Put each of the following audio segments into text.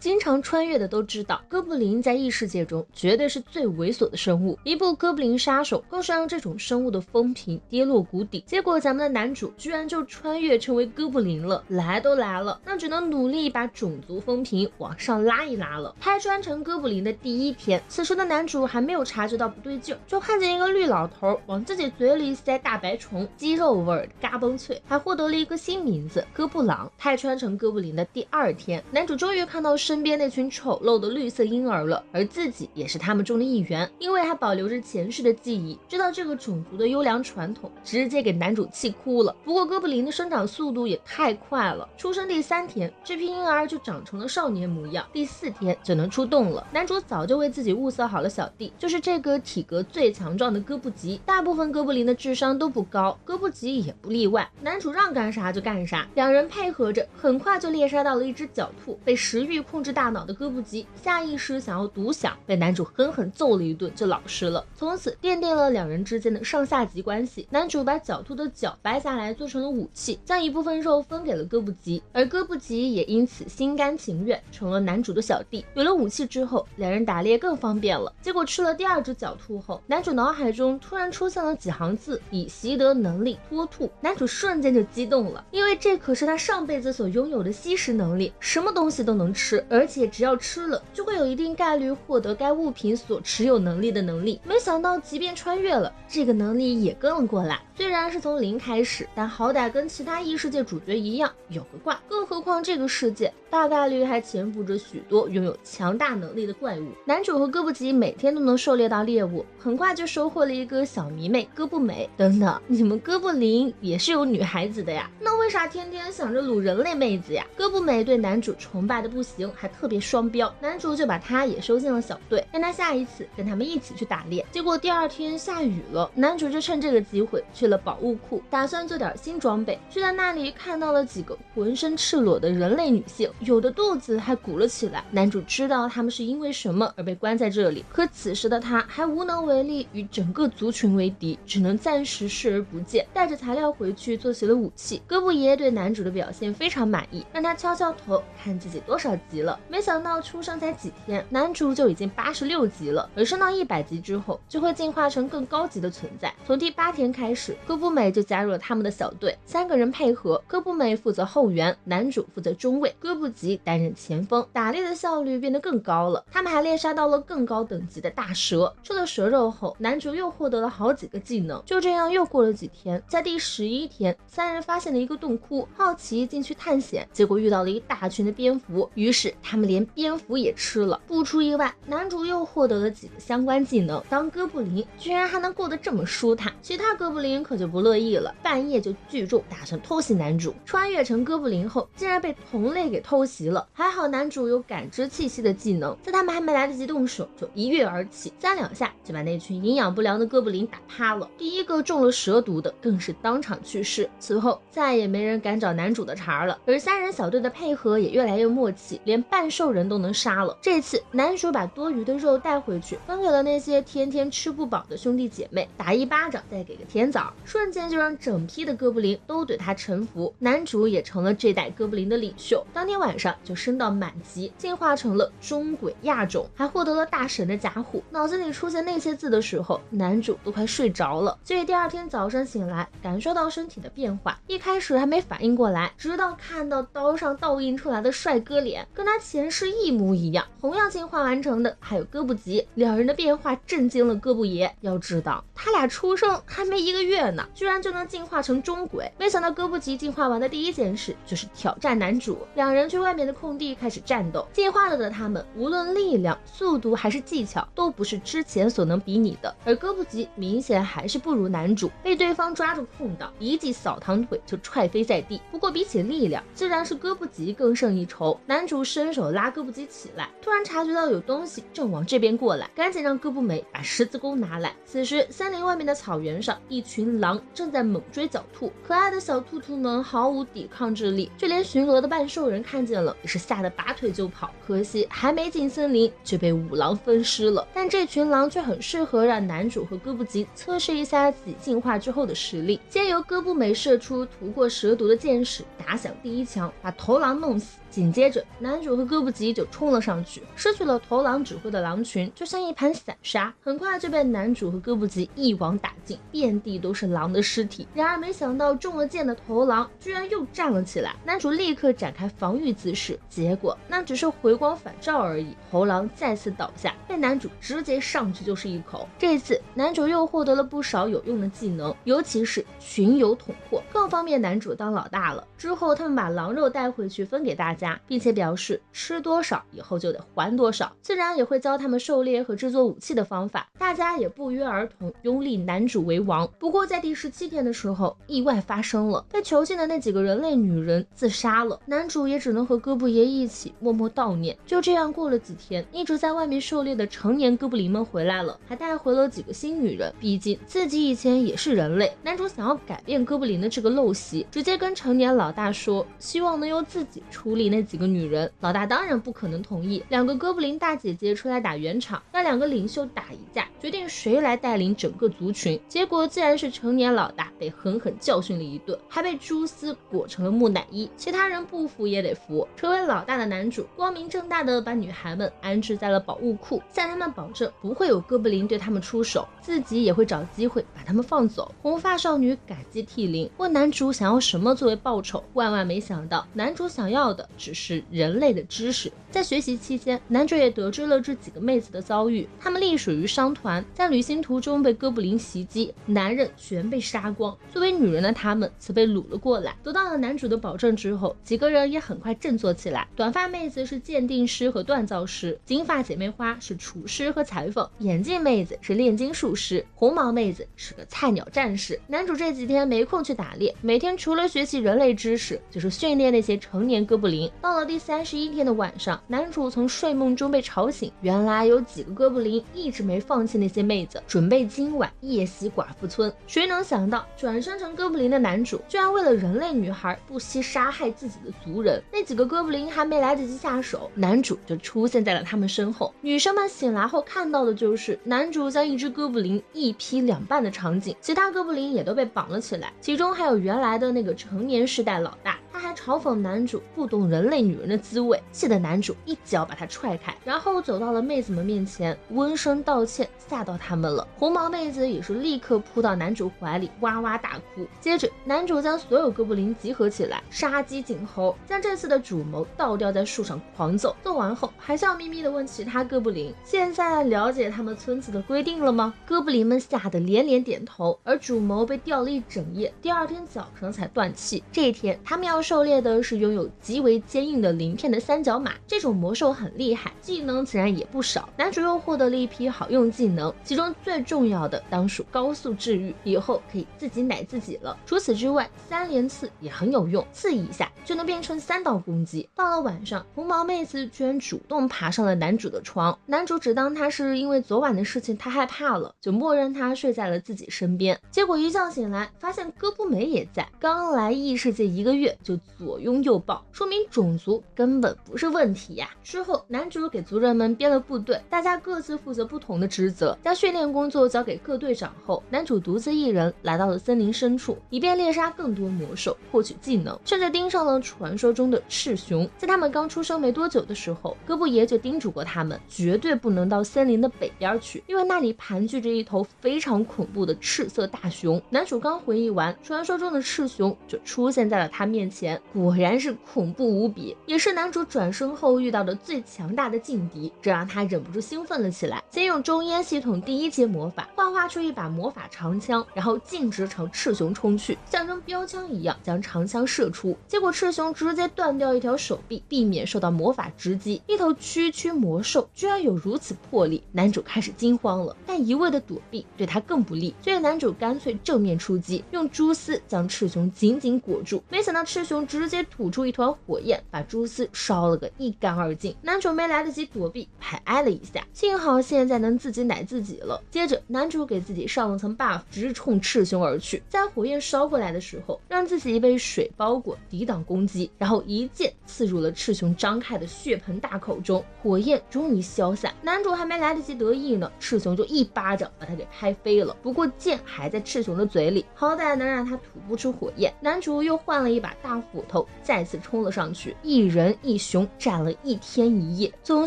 经常穿越的都知道，哥布林在异世界中绝对是最猥琐的生物。一部《哥布林杀手》更是让这种生物的风评跌落谷底。结果咱们的男主居然就穿越成为哥布林了，来都来了，那只能努力把种族风评往上拉一拉了。拍穿成哥布林的第一天，此时的男主还没有察觉到不对劲，就看见一个绿老头往自己嘴里塞大白虫，鸡肉味儿嘎嘣脆，还获得了一个新名字哥布朗。拍穿成哥布林的第二天，男主终于看到身边那群丑陋的绿色婴儿了，而自己也是他们中的一员，因为还保留着前世的记忆，知道这个种族的优良传统，直接给男主气哭了。不过哥布林的生长速度也太快了，出生第3天，这批婴儿就长成了少年模样，第4天就能出动了。男主早就为自己物色好了小弟，就是这个体格最强壮的哥布吉。大部分哥布林的智商都不高，哥布吉也不例外。男主让干啥就干啥，两人配合着，很快就猎杀到了一只狡兔。被食欲控制大脑的哥布吉下意识想要独享，被男主狠狠揍了一顿就老实了，从此奠定了两人之间的上下级关系。男主把狡兔的脚掰下来做成了武器，将一部分肉分给了哥布吉，而哥布吉也因此心甘情愿成了男主的小弟。有了武器之后，两人打猎更方便了。结果吃了第2只狡兔后，男主脑海中突然出现了几行字：以习得能力脱兔。男主瞬间就激动了，因为这可是他上辈子所拥有的吸食能力，什么东西都能吃，而且只要吃了就会有一定概率获得该物品所持有能力的能力。没想到即便穿越了，这个能力也跟了过来，虽然是从0开始，但好歹跟其他异世界主角一样有个挂，更何况这个世界大概率还潜伏着许多拥有强大能力的怪物。男主和哥布吉每天都能狩猎到猎物，很快就收获了一个小迷妹哥布美。等等，你们哥布林也是有女孩子的呀？那为啥天天想着掳人类妹子呀？哥布美对男主崇拜的不行，还特别双标，男主就把她也收进了小队，让她下一次跟他们一起去打猎。结果第2天下雨了，男主就趁这个机会去了宝物库，打算做点新装备。就在那里看到了几个浑身赤裸的人类女性，有的肚子还鼓了起来。男主知道他们是因为什么而被关在这里，可此时的他还无能为力，与整个族群为敌，只能暂时视而不见，带着材料回去做起了武器。哥布爷对男主的表现非常满意，让他敲敲头看自己多少级了。没想到出生才几天，男主就已经86级了，而升到100级之后就会进化成更高级的存在。从第8天开始，哥布美就加入了他们的小队，3个人配合，哥布美负责后援，男主负责中卫，哥布吉担任前锋。打猎的效率变得更高了，他们还猎杀到了更高等级的大蛇。吃了蛇肉后，男主又获得了好几个技能。就这样又过了几天，在第11天，3人发现了一个洞窟，好奇进去探险，结果遇到了一大群的蝙蝠，于是他们连蝙蝠也吃了。不出意外，男主又获得了几个相关技能，当哥布林居然还能过得这么舒坦。其他哥布林可就不乐意了，半夜就聚众打算偷袭男主。穿越成哥布林后，竟然被同类给偷袭了。还好男主有感知气息的技能，在他们还没来得及动手，就一跃而起，3两下就把那群营养不良的哥布林打趴了。第一个中了蛇毒的更是当场去世。此后再也没人敢找男主的茬了，而3人小队的配合也越来越默契，连半兽人都能杀了。这次男主把多余的肉带回去，分给了那些天天吃不饱的兄弟姐妹，打1巴掌再给个甜枣，瞬间就让整批的哥布林都对他臣服。男主也成了这代哥布林的领袖，当天晚上就升到满级，进化成了中鬼亚种，还获得了大神的加护。脑子里出现那些字的时候，男主都快睡着了。所以第2天早上醒来，感受到身体的变化，一开始还没反应过来，直到看到刀上倒映出来的帅哥脸跟他前世一模一样。同样进化完成的还有哥布吉，两人的变化震惊了哥布爷。要知道他俩出生还没1个月呢，居然就能进化成中鬼。没想到哥布吉进化完的第1件事就是挑战男主，两人去外面的空地开始战斗。进化了的他们无论力量、速度还是技巧都不是之前所能比拟的，而哥布吉明显还是不如男主，被对方抓住空档，一记扫堂腿就踹飞在地。不过比起力量，自然是哥布吉更胜一筹。男主伸手拉哥布吉起来，突然察觉到有东西正往这边过来，赶紧让哥布美把十字弓拿来。此时森林外面的草原上，一群狼正在猛追狡兔，可爱的小兔兔们毫无抵抗之力，就连巡逻的半兽人看见了也是吓得拔腿就跑，可惜还没进森林就被5狼分尸了。但这群狼却很适合让男主和哥布吉测试一下自己进化之后的实力。先由哥布美射出涂过蛇毒的箭矢，打响第1枪，把头狼弄死。紧接着男主和哥布吉就冲了上去，失去了头狼指挥的狼群就像一盘散沙，很快就被男主和哥布吉一网打尽，遍地都是狼的尸体。然而没想到中了箭的头狼居然又站了起来，男主立刻展开防御姿势，结果那只是回光返照而已，头狼再次倒下，被男主直接上去就是一口。这次男主又获得了不少有用的技能，尤其是群游捅破，更方便男主当老大了。之后他们把狼肉带回去分给大家，并且表示吃多少以后就得还多少，自然也会教他们狩猎和制作武器的方法。大家也不约而同拥立男主为王。不过在第17天的时候，意外发生了，被囚禁的那几个人类女人自杀了，男主也只能和哥布爷一起默默悼念。就这样过了几天，一直在外面狩猎的成年哥布林们回来了，还带回了几个新女人，毕竟自己以前也是人类。男主想要改变哥布林的这个陋习，直接跟成年老大说，希望能由自己处理那几个女人。老大当然不可能同意，2个哥布林大姐姐出来打圆场，让2个领袖打一架，决定谁来带领整个族群。结果自然是成年老大被狠狠教训了一顿，还被蛛丝裹成了木乃伊，其他人不服也得服。成为老大的男主光明正大的把女孩们安置在了保护库，向他们保证不会有哥布林对他们出手，自己也会找机会把他们放走。红发少女感激涕零，问男主想要什么作为报酬，万万没想到男主想要的只是人类的知识。在学习期间，男主也得知了这几个妹子的遭遇，她们隶属于商团，在旅行途中被哥布林袭击，男人全被杀光，作为女人的她们则被掳了过来。得到了男主的保证之后，几个人也很快振作起来。短发妹子是鉴定师和锻造师，金发姐妹花是厨师和裁缝，眼镜妹子是炼金术师，红毛妹子是个菜鸟战士。男主这几天没空去打猎，每天除了学习人类知识，就是训练那些成年哥布林。到了第31天的晚上，男主从睡梦中被吵醒，原来有几个哥布林一直没放弃那些妹子，准备今晚夜袭寡妇村。谁能想到转生成哥布林的男主居然为了人类女孩不惜杀害自己的族人。那几个哥布林还没来得及下手，男主就出现在了他们身后。女生们醒来后看到的就是男主将一只哥布林一劈2半的场景，其他哥布林也都被绑了起来，其中还有原来的那个成年世代老大。他还嘲讽男主不懂人类女人的滋味，气得男主一脚把他踹开，然后走到了妹子们面前，温声道歉，吓到他们了。红毛妹子也是立刻扑到男主怀里，哇哇大哭。接着男主将所有哥布林集合起来，杀鸡儆猴，将这次的主谋倒吊在树上狂揍。揍完后还笑眯眯地问其他哥布林，现在了解他们村子的规定了吗？哥布林们吓得连连点头，而主谋被吊了一整夜，第2天早上才断气。这一天他们要狩猎的是拥有极为坚硬的鳞片的三角马，这种魔兽很厉害，技能自然也不少。男主又获得了一批好用技能，其中最重要的当属高速治愈，以后可以自己奶自己了。除此之外，3连刺也很有用，刺一下就能变成3道攻击。到了晚上，红毛妹子居然主动爬上了男主的床，男主只当她是因为昨晚的事情太害怕了，就默认她睡在了自己身边。结果一觉醒来，发现哥布梅也在，刚来异世界1个月就左拥右抱，说明种族根本不是问题呀。之后男主给族人们编了部队，大家各自负责不同的职责，将训练工作交给各队长后，男主独自一人来到了森林深处，以便猎杀更多魔兽，获取技能，甚至盯上了传说中的赤熊。在他们刚出生没多久的时候，哥布爷就叮嘱过他们，绝对不能到森林的北边去，因为那里盘踞着一头非常恐怖的赤色大熊。男主刚回忆完，传说中的赤熊就出现在了他面前，果然是恐怖无比，也是男主转生后遇到的最强大的劲敌，这让他忍不住兴奋了起来。先用中烟系统第1阶魔法幻化出一把魔法长枪，然后径直朝赤熊冲去，象征标枪一样将长枪射出，结果赤熊直接断掉一条手臂，避免受到魔法直击。一头区区魔兽居然有如此魄力，男主开始惊慌了，但一味的躲避对他更不利，所以男主干脆正面出击，用蛛丝将赤熊紧紧裹住。没想到赤雄直接吐出一团火焰，把蛛丝烧了个一干二净。男主没来得及躲避，还挨了一下，幸好现在能自己奶自己了。接着男主给自己上了层 buff， 直冲赤雄而去，在火焰烧过来的时候，让自己被水包裹抵挡攻击，然后一剑刺入了赤雄张开的血盆大口中，火焰终于消散。男主还没来得及得意呢，赤雄就一巴掌把他给拍飞了。不过剑还在赤雄的嘴里，好歹能让他吐不出火焰。男主又换了一把大斧头，再次冲了上去，一人一熊战了一天一夜，总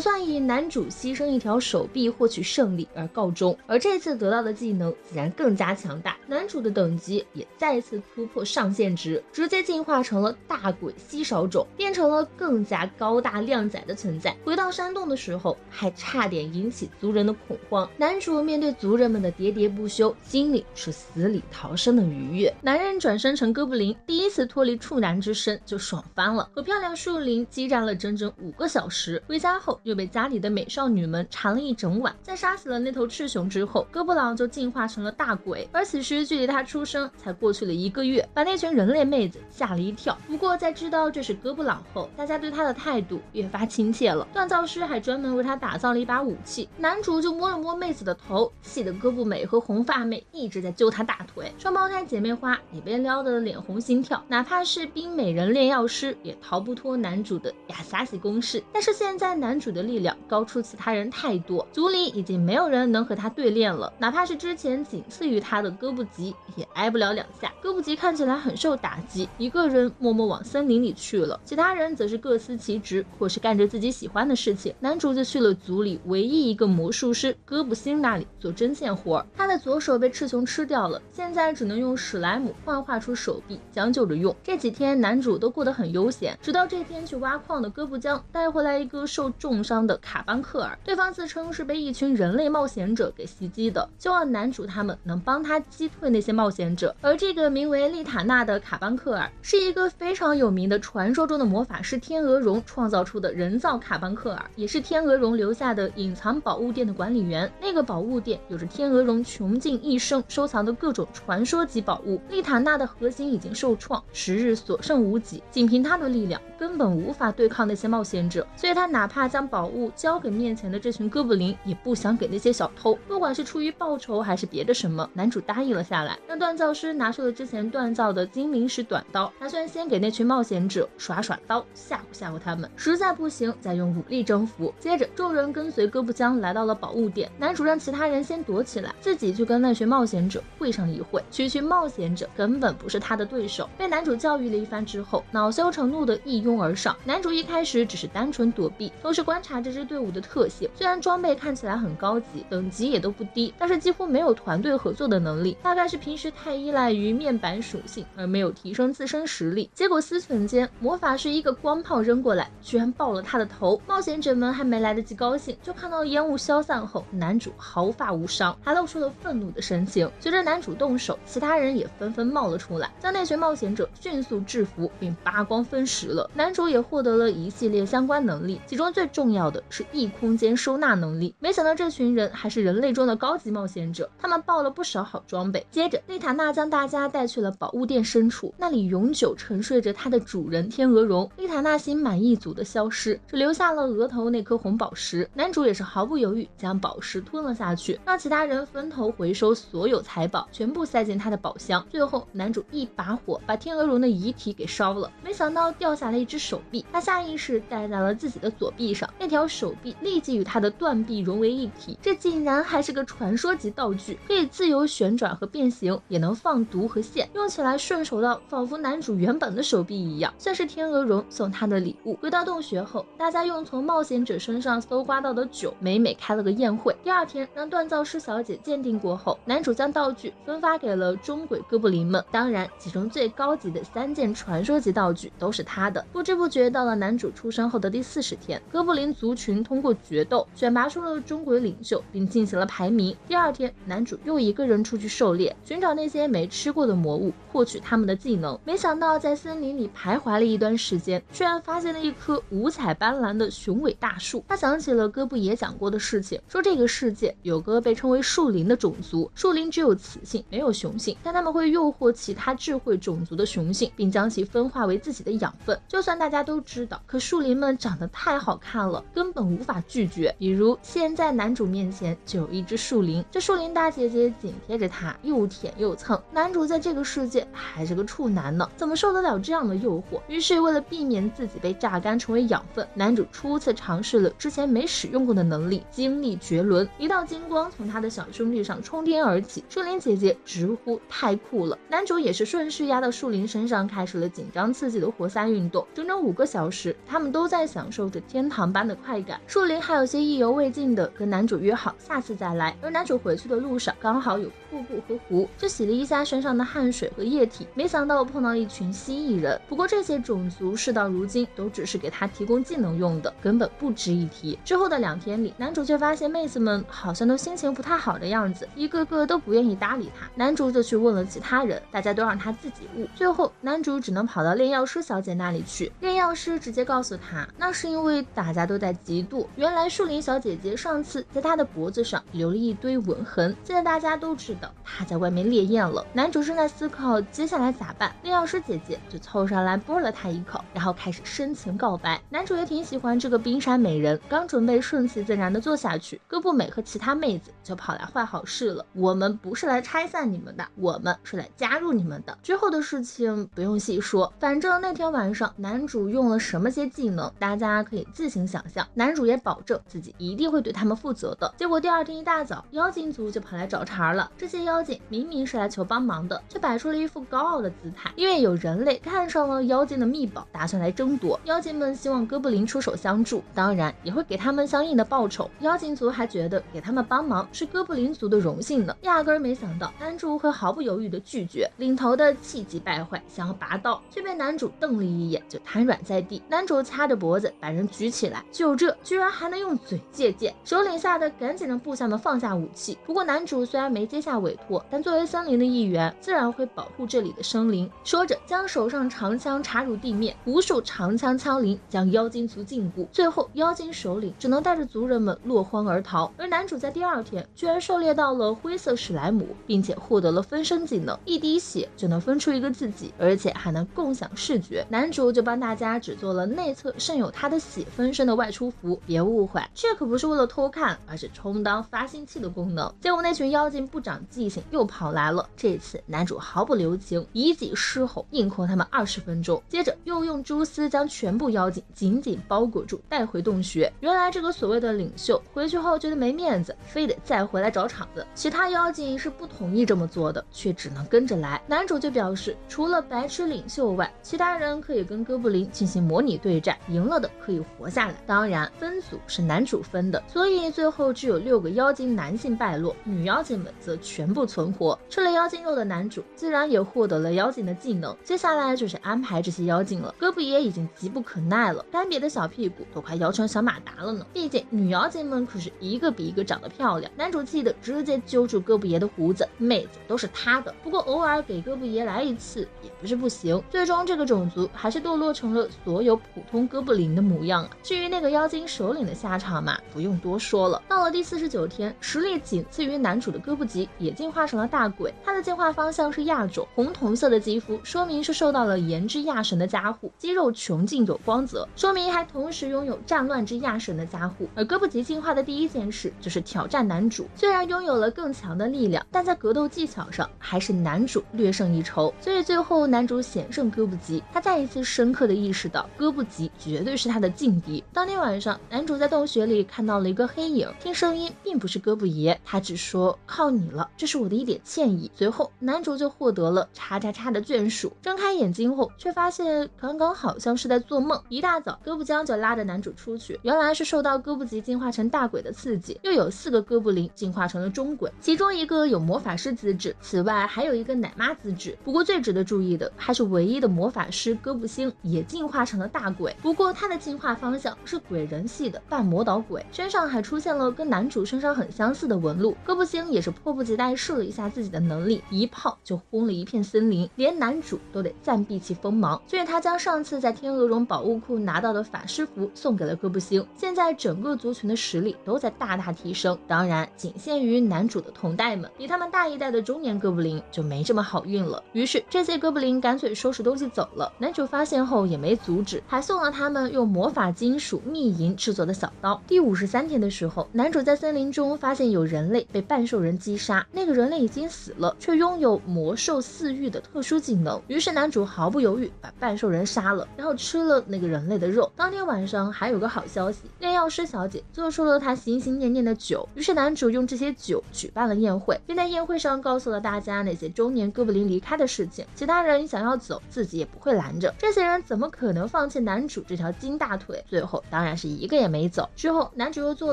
算以男主牺牲一条手臂获取胜利而告终。而这次得到的技能自然更加强大，男主的等级也再次突破上限值，直接进化成了大鬼稀少种，变成了更加高大靓仔的存在。回到山洞的时候，还差点引起族人的恐慌。男主面对族人们的喋喋不休，心里是死里逃生的愉悦。男人转生成哥布林，第一次脱离处男之身就爽翻了，和漂亮树林激战了整整5个小时。回家后又被家里的美少女们缠了一整晚。在杀死了那头赤熊之后，哥布朗就进化成了大鬼，而此时距离他出生才过去了1个月，把那群人类妹子吓了一跳。不过在知道这是哥布朗后，大家对他的态度越发亲切了。锻造师还专门为他打造了一把武器，男主就摸了摸妹子的头，气得哥布美和红发妹一直在揪他大腿。双胞胎姐妹花也被撩得脸红心跳，哪怕是冰美人炼药师也逃不脱男主的亚萨西攻势。但是现在男主的力量高出其他人太多，族里已经没有人能和他对练了，哪怕是之前仅次于他的哥布吉也挨不了2下。哥布吉看起来很受打击，一个人默默往森林里去了，其他人则是各司其职，或是干着自己喜欢的事情。男主就去了族里唯一一个魔术师哥布辛那里做针线活，他的左手被赤熊吃掉了，现在只能用史莱姆幻化出手臂将就着用。这几天男主都过得很悠闲，直到这天去挖矿的哥布江带回来一个受重伤的卡班克尔，对方自称是被一群人类冒险者给袭击的，希望男主他们能帮他击退那些冒险者。而这个名为丽塔娜的卡班克尔是一个非常有名的传说中的魔法师天鹅绒创造出的人造卡班克尔，也是天鹅绒留下的隐藏宝物店的管理员。那个宝物店有着天鹅绒穷尽一生收藏的各种传说级宝物。丽塔娜的核心已经受创，时日所剩无几，仅凭她的力量根本无法对抗那些冒险者，所以她哪怕将宝物交给面前的这群哥布林，也不想给那些小偷。不管是出于报仇还是别的什么，男主答应了下来，让锻造师拿出了之前锻造的精灵石短刀，打算先给那群冒险者耍耍刀，吓唬吓唬他们，实在不行再用武力征服。接着众人跟随哥布江来到了宝物店，男主让其他人先躲起来，自己去跟那群冒险者会上一会。区区冒险者根本不是他的对手，被男主教育了一番之后，恼羞成怒的一拥而上。男主一开始只是单纯躲避，同时观察这支队伍的特性，虽然装备看起来很高级，等级也都不低，但是几乎没有团队合作的能力，大概是平时太依赖于面板属性而没有提升自身实力。结果思忖间，魔法师一个光炮扔过来，居然爆了他的头。冒险者们还没来得及高兴，就看到烟雾消散后，男主毫发无伤，还露出了愤怒的神情。随着男主动手，其他人也纷纷冒了出来，将那群冒险者迅速制服并扒光分食了。男主也获得了一系列相关能力，其中最重要的是异空间收纳能力。没想到这群人还是人类中的高级冒险者，他们爆了不少好装备。接着丽塔娜将大家带去了宝物店深处，那里永久沉睡着它的主人天鹅绒。丽塔娜心满意足的消失，只留下了额头那颗红宝石。男主也是毫不犹豫将宝石吞了下去，让其他人分头回收所有财宝，全部塞进他的宝箱。最后男主一把火把天鹅绒的遗体给烧了，没想到掉下了一只手臂，他下意识戴在了自己的左臂上，那条手臂立即与他的断臂融为一体。这竟然还是个传说级道具，可以自由旋转和变形，也能放毒和线，用起来顺手到仿佛男主原本的手臂一样，算是天鹅绒送他的礼物。回到洞穴后，大家用从冒险者身上搜刮到的酒美美开了个宴会。第二天让锻造师小姐鉴定过后，男主将道具分发给了中轨哥布林们，当然其中最高级的3件传说级道具都是他的。不知不觉到了男主出生后的第40天，哥布林族群通过决斗选拔出了中轨领袖，并进行了排名。第二天男主又一个人出去狩猎，寻找那些没吃过的魔物，获取他们的技能。没想到在森林里徘徊了一段时间，居然发现了一棵五彩斑斓的雄伟大树。他想起了哥布爷讲过的事情，说这个世界有个被称为树林的种族，树林只有雌性没有雄性，但他们会诱惑其他智慧种族的雄性，并将起分化为自己的养分。就算大家都知道，可树林们长得太好看了，根本无法拒绝。比如现在男主面前就有一只树林，这树林大姐姐紧贴着他，又舔又蹭。男主在这个世界还是个处男呢，怎么受得了这样的诱惑？于是为了避免自己被榨干成为养分，男主初次尝试了之前没使用过的能力，精力绝伦，一道金光从他的小兄弟上冲天而起。树林姐姐直呼太酷了，男主也是顺势压到树林身上，开始了紧张刺激的活塞运动。整整5个小时，他们都在享受着天堂般的快感。树林还有些意犹未尽的跟男主约好下次再来，而男主回去的路上刚好有瀑布和湖，就洗了一下身上的汗水和液体，没想到碰到一群蜥蜴人。不过这些种族事到如今都只是给他提供技能用的，根本不值一提。之后的2天里，男主却发现妹子们好像都心情不太好的样子，一个个都不愿意搭理他。男主就去问了其他人，大家都让他自己悟。最后男主只能跑到炼药师小姐那里去，炼药师直接告诉他，那是因为大家都在嫉妒，原来树林小姐姐上次在他的脖子上留了一堆吻痕，现在大家都知道他在外面烈焰了。男主正在思考接下来咋办，炼药师姐姐就凑上来啵了他一口，然后开始深情告白。男主也挺喜欢这个冰山美人，刚准备顺其自然的坐下去，哥布美和其他妹子就跑来坏好事了，我们不是来拆散你们的，我们是来加入你们的。之后的事情不用细说，反正那天晚上男主用了什么些技能，大家可以自行想象。男主也保证自己一定会对他们负责的。结果第2天一大早，妖精族就跑来找茬了。这些妖精明明是来求帮忙的，却摆出了一副高傲的姿态，因为有人类看上了妖精的秘宝，打算来争夺。妖精们希望哥布林出手相助，当然也会给他们相应的报酬。妖精族还觉得给他们帮忙是哥布林族的荣幸呢，压根儿没想到男主会毫不犹豫的拒绝。领头的气急败坏，想要拔刀，却被男主瞪了一眼就瘫软在地。男主掐着脖子把人举起来，就这居然还能用嘴借剑，首领吓得赶紧让部下们放下武器。不过男主虽然没接下委托，但作为森林的一员，自然会保护这里的生灵。说着将手上长枪插入地面，无数长枪枪林将妖精族禁锢，最后妖精首领只能带着族人们落荒而逃。而男主在第2天居然狩猎到了灰色史莱姆，并且获得了分身技能，一滴血就能分出一个自己，而且还能共享视觉。男主就帮大家只做了内侧渗有他的血分身的外出服，别误会，这可不是为了偷看，而是充当发信器的功能。结果那群妖精不长记性又跑来了，这次男主毫不留情，以己狮吼硬扣他们20分钟，接着又用蛛丝将全部妖精紧紧包裹住带回洞穴。原来这个所谓的领袖回去后觉得没面子，非得再回来找场子，其他妖精是不同意这么做的，却只能跟着来。男主就表示，除了白痴领袖外，其他人可以跟哥布林进行模拟对战，赢了的可以活下来。当然分组是男主分的，所以最后只有6个妖精男性败落，女妖精们则全部存活。吃了妖精肉的男主自然也获得了妖精的技能，接下来就是安排这些妖精了。哥布爷已经急不可耐了，干瘪的小屁股都快摇成小马达了呢。毕竟女妖精们可是一个比一个长得漂亮，男主气的直接揪住哥布爷的胡子，妹子都是他的。不过偶尔给哥布爷来一次也不是不行，最终这个种族还是堕落成了所有普通哥布林的模样啊。至于那个妖精首领的下场嘛，不用多说了。到了第49天，实力仅次于男主的哥布吉也进化成了大鬼，他的进化方向是亚种，红铜色的肌肤说明是受到了炎之亚神的加护，肌肉穷尽有光泽，说明还同时拥有战乱之亚神的加护。而哥布吉进化的第一件事就是挑战男主，虽然拥有了更强的力量，但在格斗技巧上还是男主略胜一筹，所以最后男主险胜哥布吉。他再一次深刻的意识到哥布吉绝对是他的劲敌。当天晚上，男主在洞穴里看到了一个黑影，听声音并不是哥布爷，他只说靠你了，这是我的一点歉意。随后男主就获得了叉叉叉的眷属，睁开眼睛后却发现刚刚好像是在做梦。一大早哥布江就拉着男主出去，原来是受到哥布吉进化成大鬼的刺激，又有4个哥布林进化成了中鬼，其中一个有魔法师资质，此外还有一个奶妈资质。不过最值得注意的还是唯一的魔法师哥布星也进化成了大鬼，不过他的进化方向是鬼人系的半魔导鬼，身上还出现了跟男主身上很相似的纹路。哥布星也是迫不及待试了一下自己的能力，一炮就轰了一片森林，连男主都得暂避其锋芒。所以他将上次在天鹅绒宝物库拿到的法师服送给了哥布星，现在整个族群的实力都在大大提升，当然仅限于男主的同代们，比他们大一代的中年哥布林就没这么好运了。于是这些哥布林干脆收拾东西走了。男主发现后也没阻止，还送了他们用魔法金属密银制作的小刀。第53天的时候，男主在森林中发现有人类被半兽人击杀，那个人类已经死了，却拥有魔兽4域的特殊技能。于是男主毫不犹豫把半兽人杀了，然后吃了那个人类的肉。当天晚上还有个好消息，炼药师小姐做出了她心心念念的酒，于是男主用这些酒举办了宴会，并在宴会上告诉了大家那些中年哥布林离开的事情。其他人想要走，自己也不会拦着。这些人怎么可能放弃男主这条金大腿？最后当然是一个也没走。之后男主又做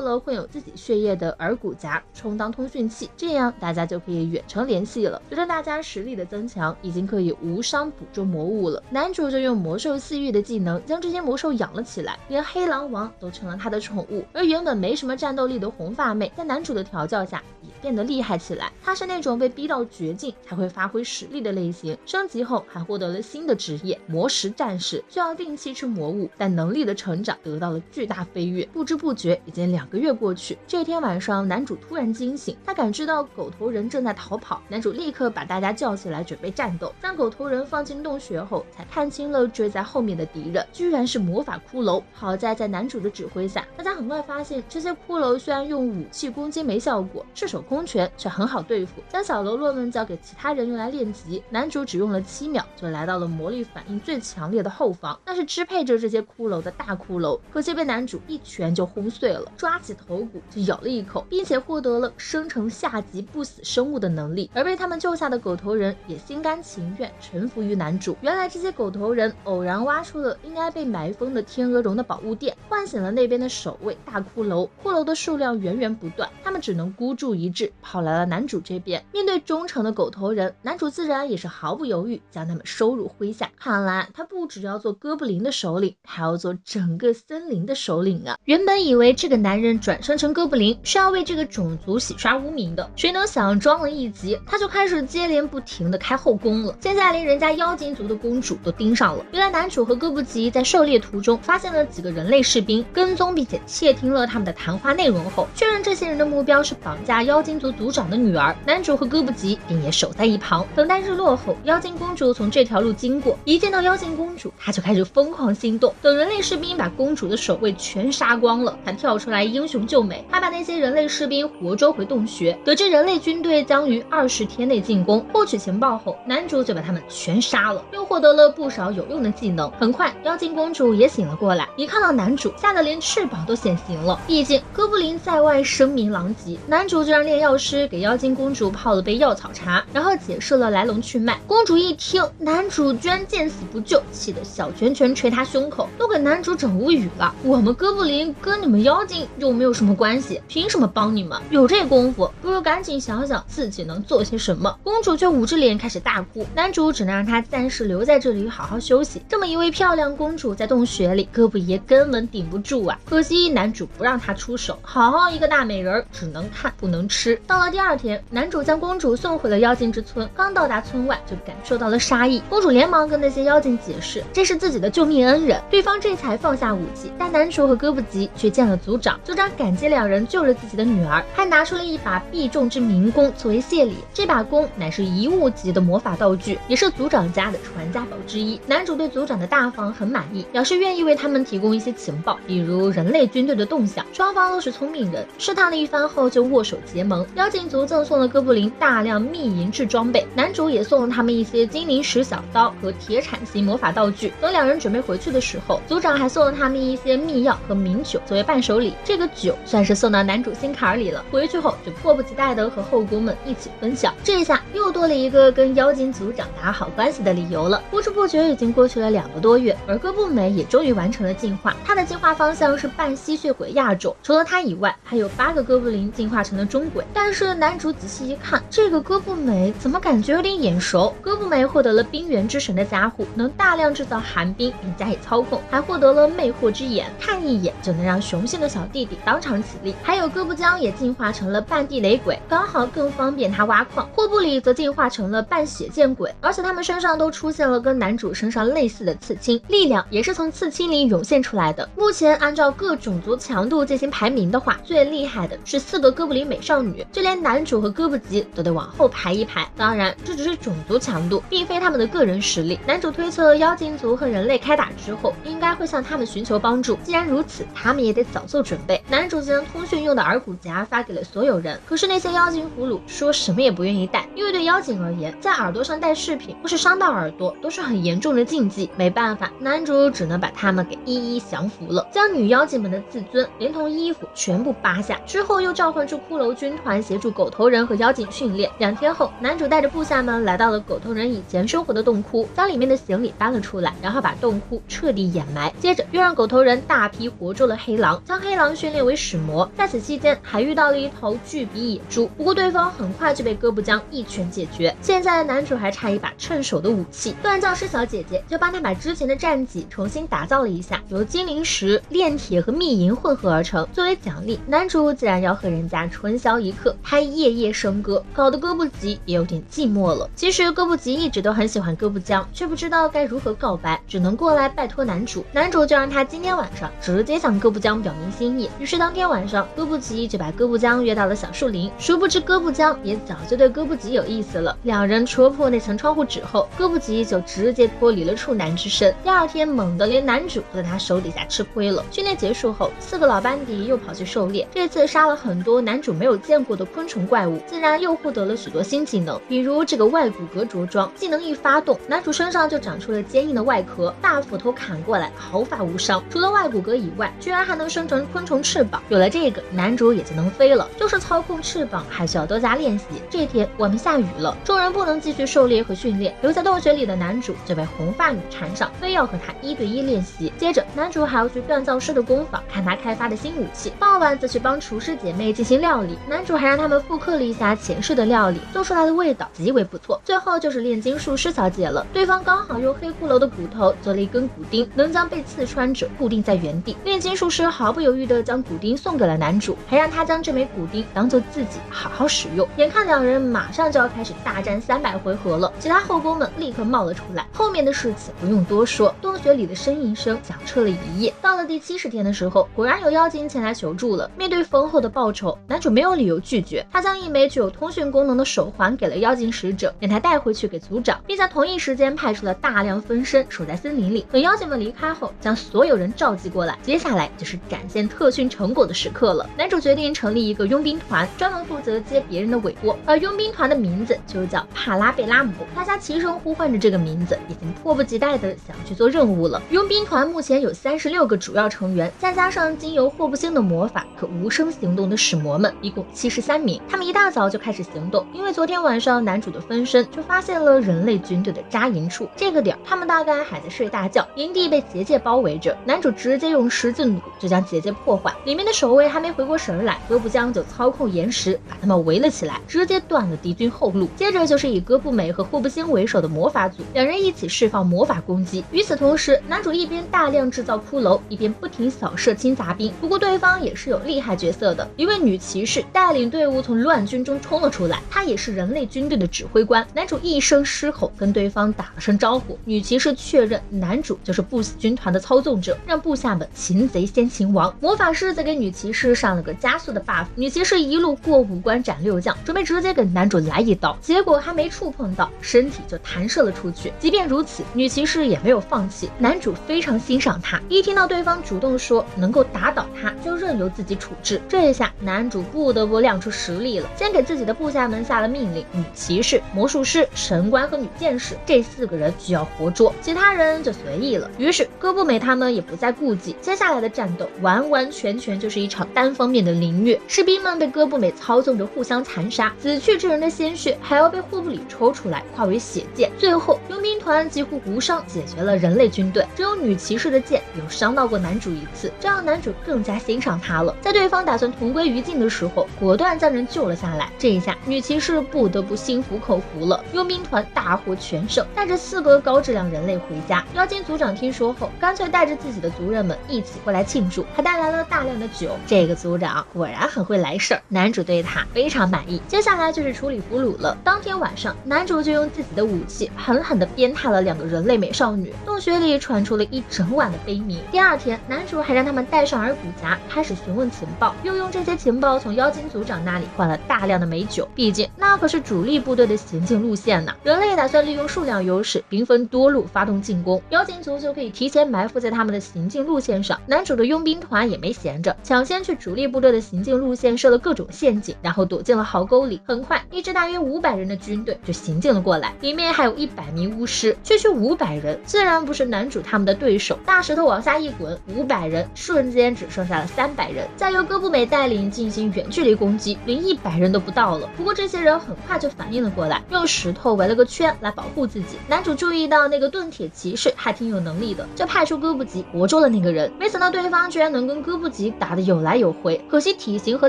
了混有自己血液的耳骨夹充当通讯器，这样大家就可以远程联系了。随着大家实力的增强，已经可以无伤捕捉魔物了。男主就用魔兽4域的技能将这些魔兽养了起来，连黑狼王都成了他的宠物。而原本没什么战斗力的红发妹，在男主的调教下也变得厉害起来。她是那种被逼到绝境才会发挥实力的类型，升级后还获得了新的职业魔石战士，需要定期吃魔物，但能力的成长得到了巨大飞跃。不知不觉已经2个月过去，这天晚上男主突然惊醒，他感知到狗头人正在逃跑，男主立刻把大家叫起来准备战斗。将狗头人放进洞穴后，才看清了追在后面的敌人居然是魔法骷髅。好在在男主的指挥下，大家很快发现这些骷髅虽然用武器攻击没效果，赤手空拳却很好对付。将小喽啰们交给其他人用来练级，男主只用了7秒就来到了魔力反应最强烈的后方，那是支配着这些骷髅的大骷髅，可惜被男主一拳就轰碎了，抓起头骨就咬了一口，并且获得了生成下级不死生物的能力。而被他们救下的狗头人也心甘情愿臣服于男主。原来这些狗头人偶然挖出了应该被埋封的天鹅绒的宝物殿，唤醒了那边的守卫大骷髅。骷髅的数量源源不断，他们只能孤注一掷跑来了男主这边。面对忠诚的狗头人，男主自然也是毫不犹豫将他们收入麾下。看来他不只要做哥布林的首领，还要做整个森林的首领啊！原本以为这个男人转生成哥布林是要为这个种族洗刷污名的，谁能想装了一集他就开始接连不停的开后宫了，现在连人家妖精族的公主都盯上了。原来男主和哥布吉在狩猎途中发现了几个人类士兵，跟踪并且窃听了他们的谈话内容后，确认这些人的目标是绑架妖精族族长的女儿。男主和哥布吉便也守在一旁，等待日落后，妖精公主从这条路经过，一见到妖精公主，他就开始疯狂心动。等人类士兵把公主的守卫全杀光了，他跳出来英雄救美，还把那些人类士兵活捉回洞穴。得知人类军队将于20天内进攻，获取情报后，男主就把他们全杀了，又获得了不少有用的技能。很快妖精公主也醒了过来，一看到男主吓得连翅膀都显形了，毕竟哥布林在外声名狼藉。男主就让炼药师给妖精公主泡了杯药草茶，然后解释了来龙去脉。公主一听男主居然见死不救，气得小拳拳捶他胸口，都给男主整无语了。我们哥布林跟你们妖精又没有什么关系，凭什么帮你们？有这功夫不如赶紧想想自己能做些什么。公主却捂着脸开始大哭，男主只能让她暂时留在这里好好休息。这么一位漂亮公主在洞穴里，哥布爷根本顶不住啊！可惜男主不让她出手，好好一个大美人只能看不能吃。到了第2天，男主将公主送回了妖精之村，刚到达村外就感受到了杀意。公主连忙跟那些妖精解释这是自己的救命恩人，对方这才放下武器。但男主和哥布吉却见了族长，族长感激2人救了自己的女儿，还拿出了一把必中之明弓作为谢礼。这把弓乃是遗物级的魔法道具，也是族长家的传家宝之一。男主对族长的大方很满意，表示愿意为他们提供一些情报，比如人类军队的动向。双方都是聪明人，试探了一番后就握手结盟。妖精族赠送了哥布林大量密银质装备，男主也送了他们一些精灵石小刀和铁铲型魔法道具。等2人准备回去的时候，族长还送了他们一些秘药和名酒作为伴手礼，这个酒算是送到男主心坎里了。回去后就迫不及待的和后宫们一起分享，这下又多了一个跟妖精族长打好关系的理由了。不知不觉已经过去了2个多月，而哥布美也终于完成了进化，他的进化方向是半吸血鬼亚种，除了他以外，还有8个哥布林进化成了中鬼。但是男主仔细一看，这个哥布美怎么感觉有点眼熟？哥布美获得了冰原之神的加护，能大量制造寒冰并加以操控，还获得了魅惑之眼，看一眼就能让雄性的小弟弟当场起立。还有哥布江也进化成了半地雷鬼，刚好更方便他挖矿。霍布里则进化成了半血剑鬼，而且他们身上都出现了跟男主身上类似的刺青，力量也是从刺青里涌现出来的。目前按照各种族强度进行排名的话，最厉害的是4个哥布林美少女，女，就连男主和哥布吉都得往后排一排。当然，这只是种族强度，并非他们的个人实力。男主推测妖精族和人类开打之后，应该会向他们寻求帮助。既然如此，他们也得早做准备。男主将通讯用的耳骨夹发给了所有人，可是那些妖精俘虏说什么也不愿意戴，因为对妖精而言，在耳朵上戴饰品或是伤到耳朵都是很严重的禁忌。没办法，男主只能把他们给一一降服了，将女妖精们的自尊连同衣服全部扒下，之后又召唤出骷髅军团协助狗头人和妖精训练。2天后，男主带着部下们来到了狗头人以前生活的洞窟，将里面的行李搬了出来，然后把洞窟彻底掩埋。接着又让狗头人大批活捉了黑狼，将黑狼训练为使魔。在此期间还遇到了一头巨鼻野猪，不过对方很快就被哥布江一拳解决。现在男主还差一把趁手的武器，锻造师小姐姐就帮他把之前的战戟重新打造了一下，由金灵石、炼铁和密银混合而成。作为奖励，男主自然要和人家春宵一刻，还夜夜笙歌，搞得哥布吉也有点寂寞了。其实哥布吉一直都很喜欢哥布江，却不知道该如何告白，只能过来拜托男主。男主就让他今天晚上直接向哥布江表明心意。于是当天晚上，哥布吉就把哥布江约到了小树林。殊不知哥布江也早就对哥布吉有意思了。2人戳破那层窗户纸后，哥布吉就直接脱离了处男之身。第2天猛的连男主都在他手底下吃亏了。训练结束后，4个老班底又跑去狩猎，这次杀了很多男主没有见过的昆虫怪物，自然又获得了许多新技能，比如这个外骨骼着装，技能一发动，男主身上就长出了坚硬的外壳，大斧头砍过来毫发无伤。除了外骨骼以外，居然还能生成昆虫翅膀，有了这个，男主也就能飞了。就是操控翅膀还需要多加练习。这天外面下雨了，众人不能继续狩猎和训练，留在洞穴里的男主就被红发女缠上，非要和他1对1练习。接着男主还要去锻造师的工坊看他开发的新武器，傍晚则去帮厨师姐妹进行料理。男主还让他们复刻了一下前世的料理，做出来的味道极为不错。最后就是炼金术师小姐了，对方刚好用黑骷髅的骨头做了一根骨钉，能将被刺穿者固定在原地。炼金术师毫不犹豫地将骨钉送给了男主，还让他将这枚骨钉当做自己好好使用。眼看2人马上就要开始大战300回合了，其他后宫们立刻冒了出来。后面的事情不用多说，洞穴里的呻吟声响彻了一夜。到了第70天的时候，果然有妖精前来求助了。面对丰厚的报酬，男主没有理由拒绝，他将一枚具有通讯功能的手环给了妖精使者，让他带回去给族长，并在同一时间派出了大量分身守在森林里。等妖精们离开后，将所有人召集过来，接下来就是展现特训成果的时刻了。男主决定成立一个佣兵团，专门负责接别人的委托，而佣兵团的名字就叫帕拉贝拉姆。大家齐声呼唤着这个名字，已经迫不及待的想要去做任务了。佣兵团目前有36个主要成员，再加上经由霍布星的魔法可无声行动的使魔们，一共73名。他们一大早就开始行动，因为昨天晚上男主的分身就发现了人类军队的扎营处。这个点他们大概还在睡大觉，营地被结界包围着，男主直接用十字弩就将结界破坏。里面的守卫还没回过神来，哥布江就操控岩石把他们围了起来，直接断了敌军后路。接着就是以哥布美和霍布星为首的魔法组，2人一起释放魔法攻击。与此同时，男主一边大量制造骷髅，一边不停扫射轻杂兵。不过对方也是有厉害角色的，一位女骑士带领队伍从乱军中冲了出来，她也是人类军队的指挥官。男主一声狮吼跟对方打了声招呼，女骑士确认男主就是不死军团的操纵者，让部下们擒贼先擒王。魔法师则给女骑士上了个加速的 buff， 女骑士一路过5关斩6将，准备直接给男主来一刀，结果还没触碰到，身体就弹射了出去。即便如此，女骑士也没有放弃，男主非常欣赏她，一听到对方主动说能够打倒她，就任由自己处置。这一下男主不得不亮出实力了，先给自己的部下们下了命令，女骑士、魔术师、神官和女剑士这4个人需要活捉，其他人就随意了。于是哥布美他们也不再顾忌，接下来的战斗完完全全就是一场单方面的凌虐，士兵们被哥布美操纵着互相残杀，死去之人的鲜血还要被霍布里抽出来化为血剑。最后佣兵团几乎无伤解决了人类军队，只有女骑士的剑有伤到过男主1次，这让男主更加欣赏她了。在对方打算同归于尽的时候，果断将人救了下来。这一下女骑士不得不心服口服了，佣兵团大获全胜，带着4个高质量人类回家。妖精族长听说后，干脆带着自己的族人们一起过来庆祝，还带来了大量的酒。这个族长果然很会来事儿，男主对他非常满意。接下来就是处理俘虏了。当天晚上，男主就用自己的武器狠狠地鞭挞了2个人类美少女，洞穴里传出了一整晚的悲鸣。第2天，男主还让他们带上耳骨夹，开始询问情报，又用这些情报从妖精族组长那里换了大量的美酒，毕竟那可是主力部队的行进路线呢。人类打算利用数量优势，兵分多路发动进攻，妖精族就可以提前埋伏在他们的行进路线上。男主的佣兵团也没闲着，抢先去主力部队的行进路线设了各种陷阱，然后躲进了壕沟里。很快，一支大约500人的军队就行进了过来，里面还有100名巫师。区区500人，自然不是男主他们的对手。大石头往下一滚，500人瞬间只剩下了300人，再由哥布美带领进行远距离攻击，连100人都不到了。不过这些人很快就反应了过来，用石头围了个圈来保护自己。男主注意到那个盾铁骑士还挺有能力的，就派出哥布吉活捉了那个人。没想到对方居然能跟哥布吉打得有来有回，可惜体型和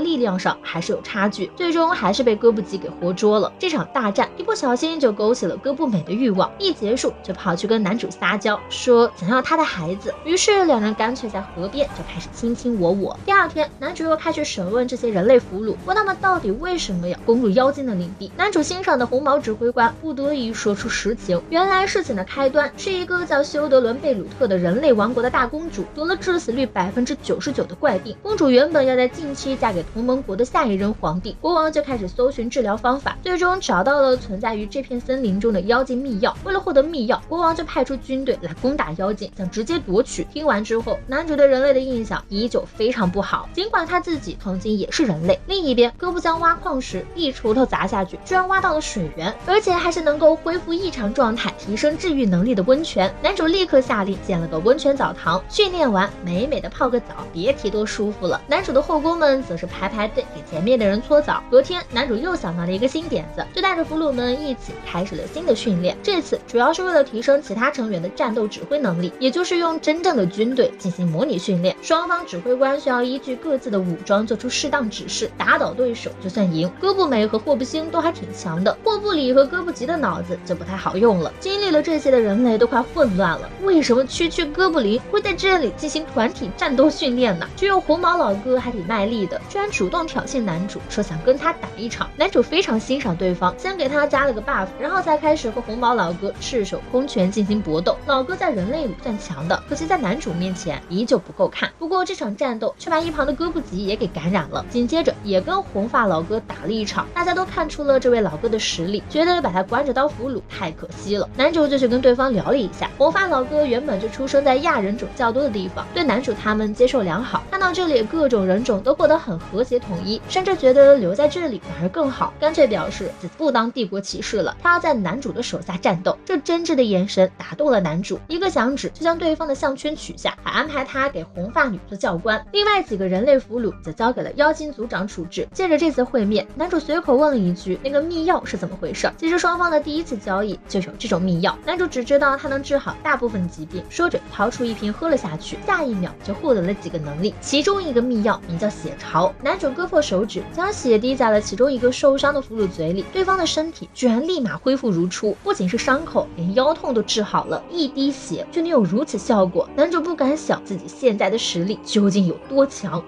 力量上还是有差距，最终还是被哥布吉给活捉了。这场大战一不小心就勾起了哥布美的欲望，一结束就跑去跟男主撒娇，说想要他的孩子。于是两人干脆在河边就开始卿卿我我。第二天，男主又开始审问这些人类俘虏，问他们到底为什么要攻入妖精的领地。男主欣赏的红毛指挥官不得已说出实情，原来事情的开端是一个叫休德伦贝鲁特的人类王国的大公主得了致死率99%的怪病。公主原本要在近期嫁给同盟国的下一任皇帝，国王就开始搜寻治疗方法，最终找到了存在于这片森林中的妖精秘药。为了获得秘药，国王就派出军队来攻打妖精，想直接夺取。听完之后，男主对人类的印象依旧非常不好，尽管他自己曾经也是人类。另一边，哥布将挖矿时一锄头砸下去，居然挖到了水源，而且还是能够恢复异常状态、提升治愈能力的温泉。男主立刻下令建了个温泉澡堂，训练完美美的泡个澡，别提多舒服了。男主的后宫们则是排队给前面的人搓澡。隔天，男主又想到了一个新点子，就带着俘虏们一起开始了新的训练。这次主要是为了提升其他成员的战斗指挥能力，也就是用真正的军队进行模拟训练。双方指挥官需要依据各自的武装做出适当指示，打倒对手就算赢。哥布美和霍布星都还挺强的，霍布里和哥布吉的脑子就不太好用了。经历了这些的人类都快混乱了，为什么区哥布林会在这里进行团体战斗训练呢？只有红毛老哥还挺卖力的，居然主动挑衅男主，说想跟他打一场。男主非常欣赏对方，先给他加了个 buff， 然后才开始和红毛老哥赤手空拳进行搏斗。老哥在人类里算强的，可惜在男主面前依旧不够看。不过这场战斗却把一旁的哥布吉也给感染了，紧接着也跟红发老哥打了一场。大家都看出了这位老哥的实力，觉得把他关着当俘虏太可惜了。男主就去跟对方聊了一下。红发老哥原本就出生在亚人种较多的地方，对男主他们接受良好，看到这里各种人种都过得很和谐统一，甚至觉得留在这里反而更好，干脆表示自己不当帝国骑士了，他要在男主的手下战斗。这真挚的眼神打动了男主，一个响指就将对方的项圈取下，还安排他给红发女做教官。另外几个人类俘虏则交给了妖精族长处置。借着这次会面，男主随口问了一句那个秘药是怎么回事。其实双方的第一次交易就有这种秘药，男主只知道它能治好大部分疾病，说着掏出一瓶喝了下去，下一秒就获得了几个能力，其中一个秘药名叫血潮。男主割破手指，将血滴在了其中一个受伤的俘虏嘴里，对方的身体居然立马恢复如初，不仅是伤口，连腰痛都治好了。一滴血就能有如此效果，男主不敢想自己现在的实力究竟有多强。